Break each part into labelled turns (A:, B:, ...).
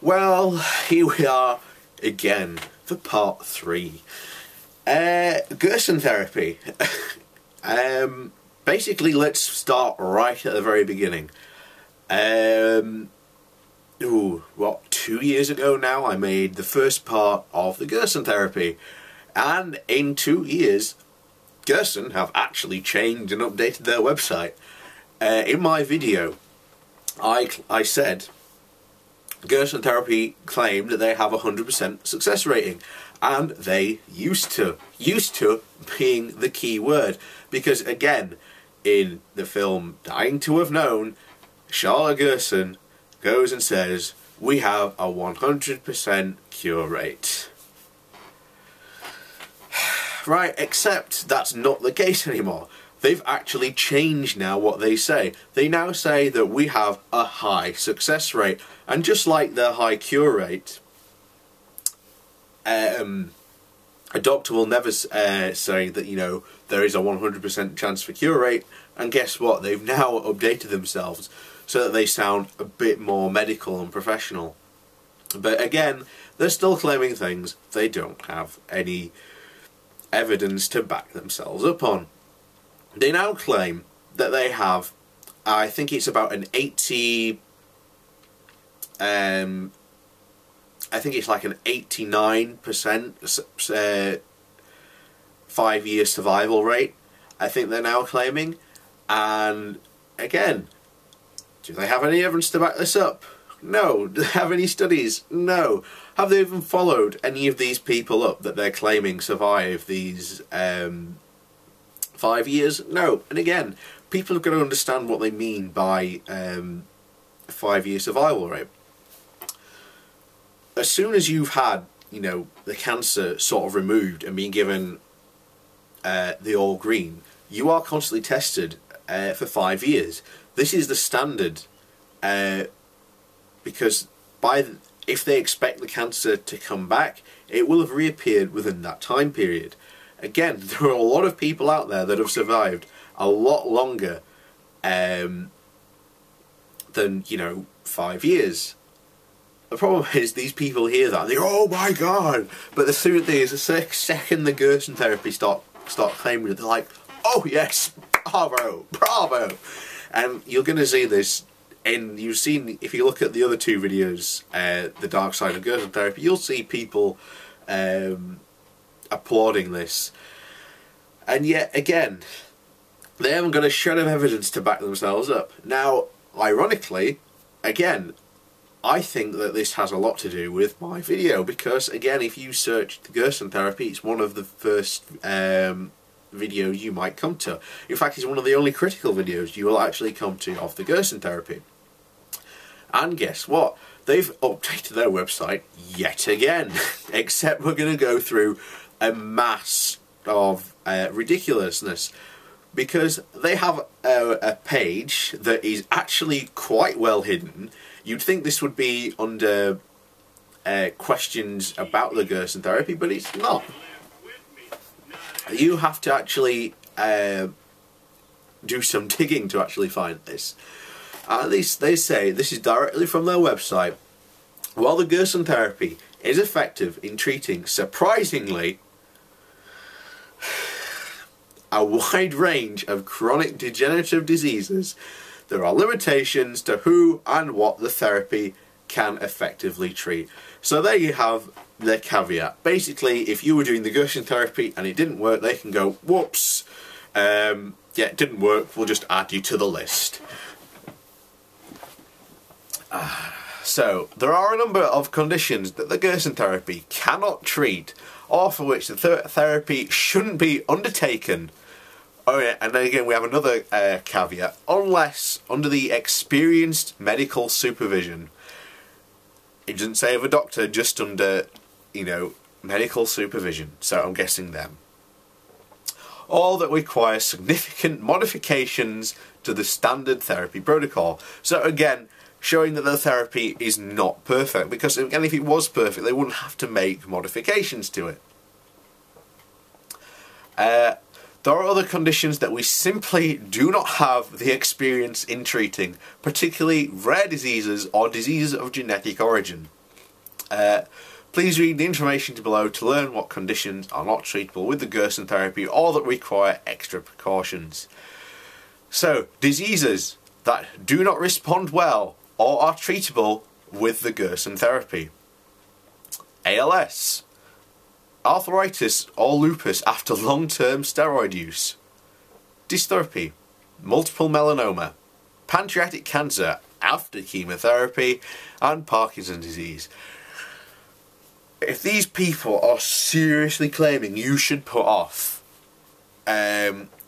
A: Well, here we are again for part 3. Gerson therapy. Basically, let's start right at the very beginning. 2 years ago now, I made the first part of the Gerson therapy. And in 2 years, Gerson have actually changed and updated their website. In my video, I said Gerson therapy claimed that they have a 100% success rating, and they used to being the key word, because again, in the film Dying to Have Known, Charlotte Gerson goes and says we have a 100% cure rate. Right, except that's not the case anymore. They've actually changed now what they say. They now say that we have a high success rate. And just like the high cure rate, a doctor will never say that, you know, there is a 100% chance for cure rate. And guess what? They've now updated themselves so that they sound a bit more medical and professional. But again, they're still claiming things they don't have any evidence to back themselves up on. They now claim that they have, I think it's about an 80, I think it's like an 89% 5-year survival rate, I think they're now claiming. And again, do they have any evidence to back this up? No. Do they have any studies? No. Have they even followed any of these people up that they're claiming survive these 5 years? No. And again, people have got to understand what they mean by 5-year survival rate. As soon as you've had, you know, the cancer sort of removed and been given the all green, you are constantly tested for 5 years. This is the standard, because if they expect the cancer to come back, it will have reappeared within that time period. Again, there are a lot of people out there that have survived a lot longer than, you know, 5 years. The problem is these people hear that and they go, oh my god! But the truth is, the second the Gerson therapy start claiming it, they're like, oh yes, bravo, bravo! And you're going to see this, and you've seen, if you look at the other 2 videos, the Dark Side of Gerson therapy, you'll see people applauding this. And yet again, they haven't got a shred of evidence to back themselves up. Now, ironically, again, I think that this has a lot to do with my video, because again, if you search the Gerson therapy, it's one of the first videos you might come to. In fact, it's one of the only critical videos you will actually come to of the Gerson therapy. And guess what? They've updated their website yet again. Except we're going to go through a mass of ridiculousness, because they have a page that is actually quite well hidden. You'd think this would be under questions about the Gerson therapy, but it's not. You have to actually do some digging to actually find this. At least they say, this is directly from their website, while the Gerson therapy is effective in treating, surprisingly, a wide range of chronic degenerative diseases, there are limitations to who and what the therapy can effectively treat. So there you have the caveat. Basically, if you were doing the Gerson therapy and it didn't work, they can go, whoops, yeah, it didn't work, we'll just add you to the list. So, there are a number of conditions that the Gerson therapy cannot treat, or for which the therapy shouldn't be undertaken. Oh yeah, and then again we have another caveat, unless under the experienced medical supervision. It doesn't say of a doctor, just under, you know, medical supervision, so I'm guessing them. All that requires significant modifications to the standard therapy protocol. So again, showing that the therapy is not perfect, because again, if it was perfect, they wouldn't have to make modifications to it. There are other conditions that we simply do not have the experience in treating, particularly rare diseases or diseases of genetic origin. Please read the information below to learn what conditions are not treatable with the Gerson therapy or that require extra precautions. So, diseases that do not respond well or are treatable with the Gerson therapy. ALS, arthritis or lupus after long-term steroid use, dystrophy, multiple melanoma, pancreatic cancer after chemotherapy, and Parkinson's disease. If these people are seriously claiming you should put off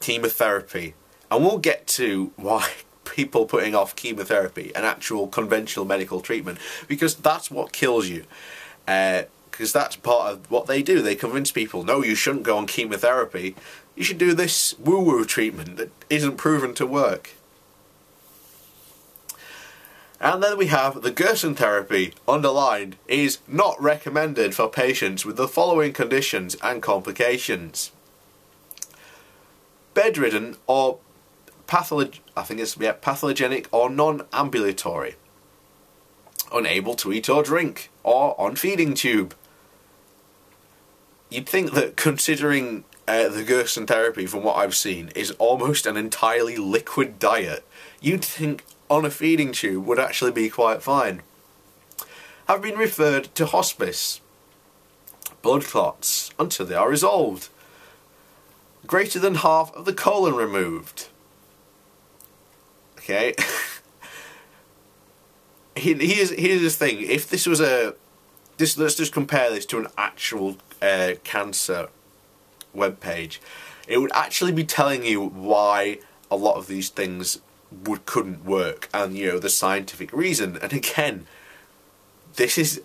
A: chemotherapy, and we'll get to why people putting off chemotherapy and actual conventional medical treatment, because that's what kills you. Because that's part of what they do. They convince people, no, you shouldn't go on chemotherapy. You should do this woo-woo treatment that isn't proven to work. And then we have the Gerson therapy, underlined, is not recommended for patients with the following conditions and complications. Bedridden or pathogenic or non-ambulatory. Unable to eat or drink, or on feeding tube. You'd think that considering the Gerson therapy, from what I've seen, is almost an entirely liquid diet, you'd think on a feeding tube would actually be quite fine. Have been referred to hospice. Blood clots until they are resolved. Greater than half of the colon removed. Okay. Here's the thing. If this was let's just compare this to an actual cancer webpage. It would actually be telling you why a lot of these things couldn't work, and the scientific reason. And again, this is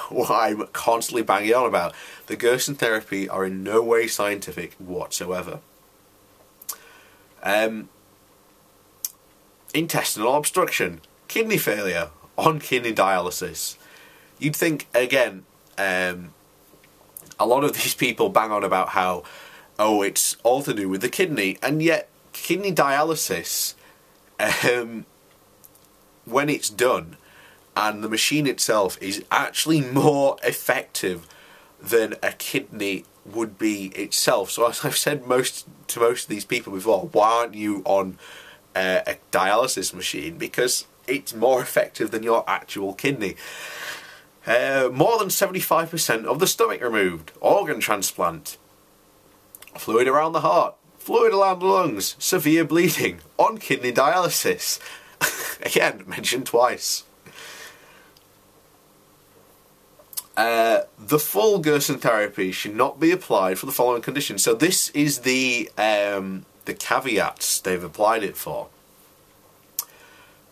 A: what I'm constantly banging on about. The Gerson therapy are in no way scientific whatsoever. Intestinal obstruction, kidney failure, on kidney dialysis. You'd think, again, a lot of these people bang on about how, oh, it's all to do with the kidney, and yet kidney dialysis, when it's done, and the machine itself is actually more effective than a kidney would be itself. So as I've said to most of these people before, why aren't you on a dialysis machine? Because it's more effective than your actual kidney. More than 75% of the stomach removed. Organ transplant. Fluid around the heart. Fluid around the lungs. Severe bleeding. On kidney dialysis. Again, mentioned twice. The full Gerson therapy should not be applied for the following conditions. So this is the caveats they've applied it for.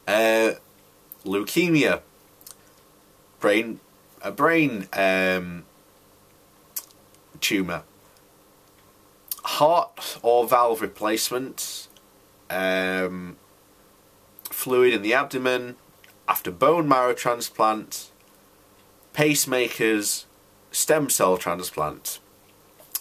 A: Leukemia, brain tumour, heart or valve replacement, fluid in the abdomen after bone marrow transplant, pacemakers, stem cell transplant.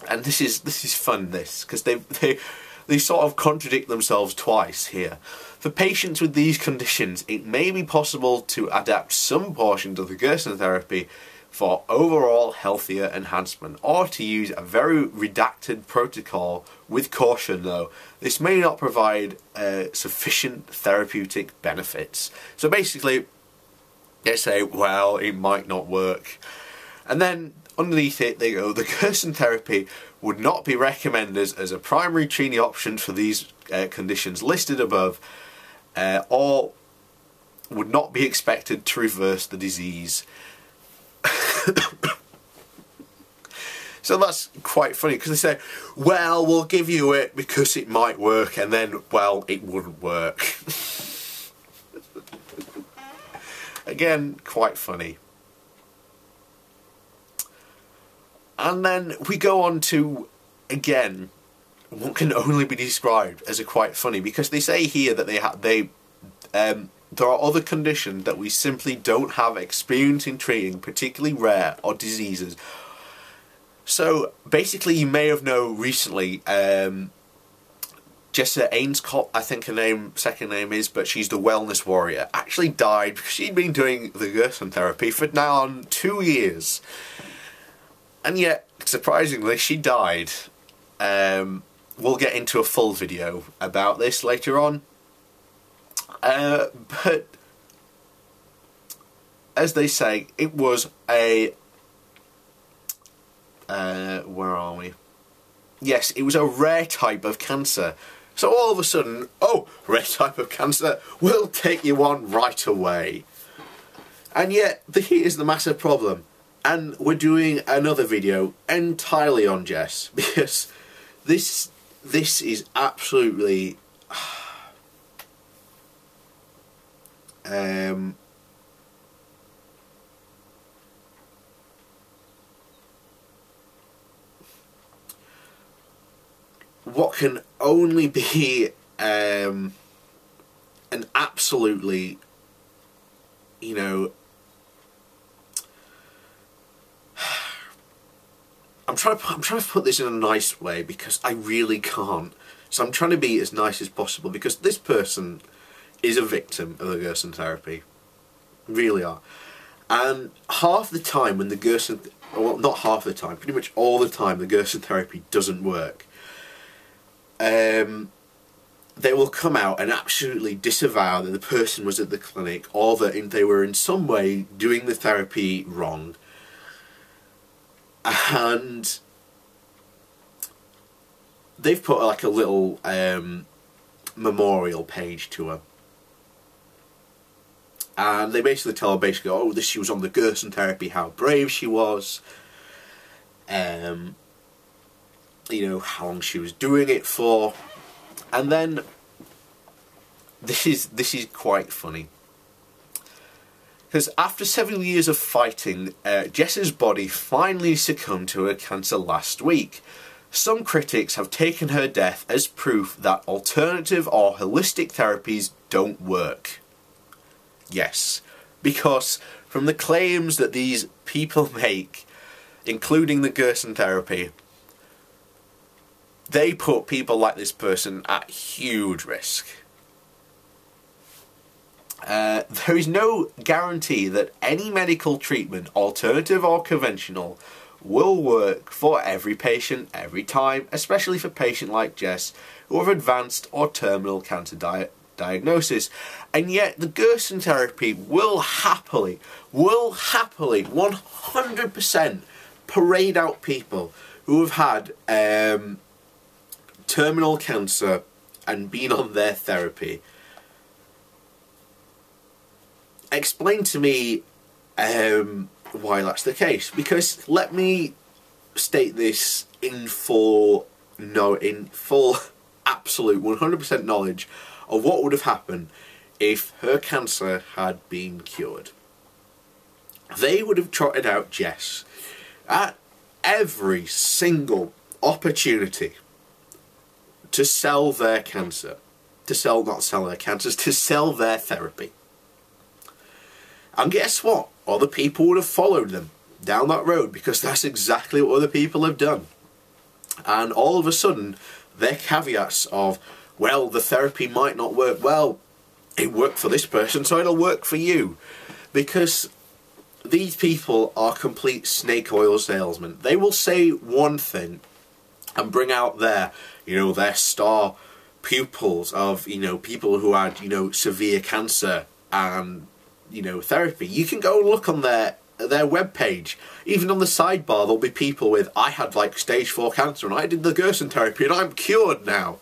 A: And this is fun, because they sort of contradict themselves twice here. For patients with these conditions, it may be possible to adapt some portions of the Gerson therapy for overall healthier enhancement, or to use a very redacted protocol with caution though. This may not provide sufficient therapeutic benefits. So basically, they say, well, it might not work. And then underneath it they go, the Gerson therapy would not be recommended as a primary treatment option for these conditions listed above, or would not be expected to reverse the disease. So that's quite funny, because they say, well, we'll give you it because it might work, and then, well, it wouldn't work. Again, quite funny. And then we go on to, again, what can only be described as a quite funny, because they say here that there are other conditions that we simply don't have experience in treating, particularly rare or diseases. So basically, you may have known recently, Jessica Ainscott, I think her second name is, but she's the wellness warrior, actually died because she'd been doing the Gerson therapy for now on 2 years. And yet, surprisingly, she died. We'll get into a full video about this later on. But, as they say, it was a... where are we? Yes, it was a rare type of cancer. So all of a sudden, oh, rare type of cancer, we'll take you on right away. And yet, here's the massive problem. And we're doing another video entirely on Jess, because this is absolutely... what can only be an absolutely, you know, I'm trying to put this in a nice way because I really can't. So I'm trying to be as nice as possible because this person is a victim of the Gerson therapy. Really are. And half the time when the Gerson, well, not half the time, pretty much all the time the Gerson therapy doesn't work. They will come out and absolutely disavow that the person was at the clinic or that they were in some way doing the therapy wrong. And they've put like a little memorial page to her. And they basically tell her, oh, she was on the Gerson therapy, how brave she was. You know, how long she was doing it for. And then this is quite funny, because after several years of fighting, Jess's body finally succumbed to her cancer last week. Some critics have taken her death as proof that alternative or holistic therapies don't work. Yes, because from the claims that these people make, including the Gerson therapy, they put people like this person at huge risk. There is no guarantee that any medical treatment, alternative or conventional, will work for every patient every time, especially for patients like Jess who have advanced or terminal cancer diagnosis. And yet the Gerson therapy will happily 100% parade out people who have had terminal cancer and been on their therapy. Explain to me why that's the case, because let me state this in full absolute 100% knowledge of what would have happened if her cancer had been cured. They would have trotted out Jess at every single opportunity to sell their cancer, to sell their therapy. And guess what? Other people would have followed them down that road, because that's exactly what other people have done. And all of a sudden, their caveats of, well, the therapy might not work. Well, it worked for this person, so it'll work for you. Because these people are complete snake oil salesmen. They will say one thing and bring out their, you know, their star pupils of, you know, people who had, you know, severe cancer and, you know, therapy. You can go and look on their webpage. Even on the sidebar, there'll be people with, I had like stage 4 cancer and I did the Gerson therapy and I'm cured now.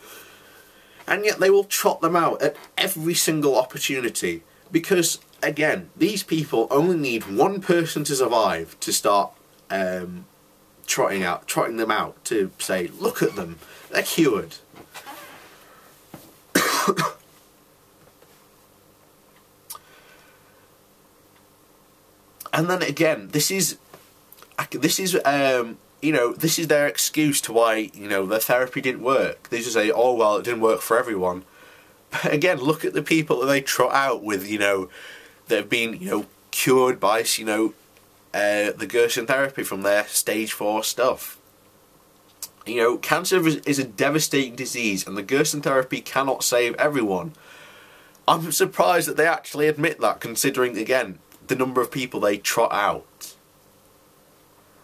A: And yet they will trot them out at every single opportunity, because again, these people only need one person to survive to start trotting them out to say, look at them, they're cured. And then again, this is you know, this is their excuse to why, you know, their therapy didn't work. They just say, oh well, it didn't work for everyone. But again, look at the people that they trot out with, you know, they've been, you know, cured by, the Gerson therapy from their stage 4 stuff. You know, cancer is a devastating disease, and the Gerson therapy cannot save everyone. I'm surprised that they actually admit that, considering, again, the number of people they trot out.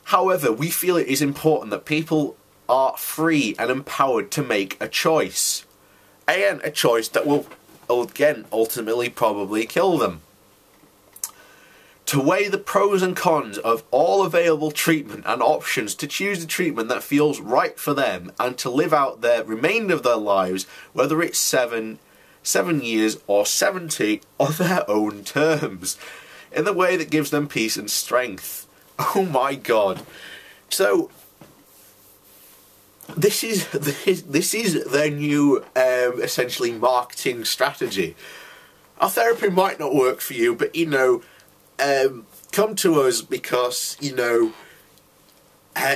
A: However, we feel it is important that people are free and empowered to make a choice. Again, a choice that will, again, ultimately probably kill them. To weigh the pros and cons of all available treatment and options, to choose the treatment that feels right for them, and to live out the remainder of their lives, whether it's 7 years or 70, on their own terms, in the way that gives them peace and strength. Oh my god. So this is their new essentially marketing strategy. Our therapy might not work for you, but you know, come to us because, you know,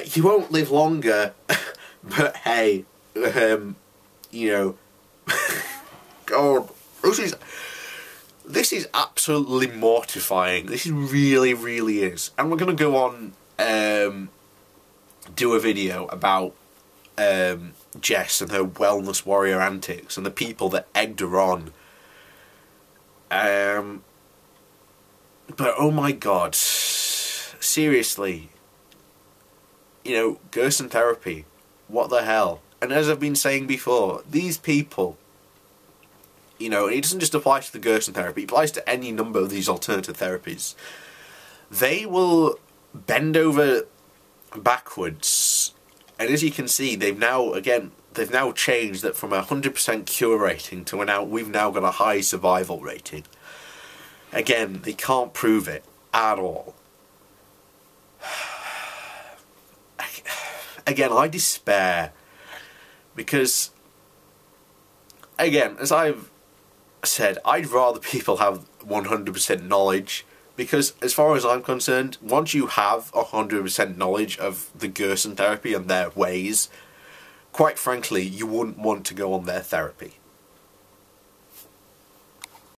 A: you won't live longer, but hey, you know, God, this is absolutely mortifying. This really, really is. And we're going to go on, do a video about Jess and her wellness warrior antics and the people that egged her on. But oh my god, seriously, you know, Gerson therapy, what the hell? And as I've been saying before, these people, you know, it doesn't just apply to the Gerson therapy, it applies to any number of these alternative therapies. They will bend over backwards, and as you can see, they've now changed that from a 100% cure rating to we've now got a high survival rating. Again, they can't prove it at all. Again, I despair, because, again, as I've said, I'd rather people have 100% knowledge, because as far as I'm concerned, once you have 100% knowledge of the Gerson therapy and their ways, quite frankly, you wouldn't want to go on their therapy.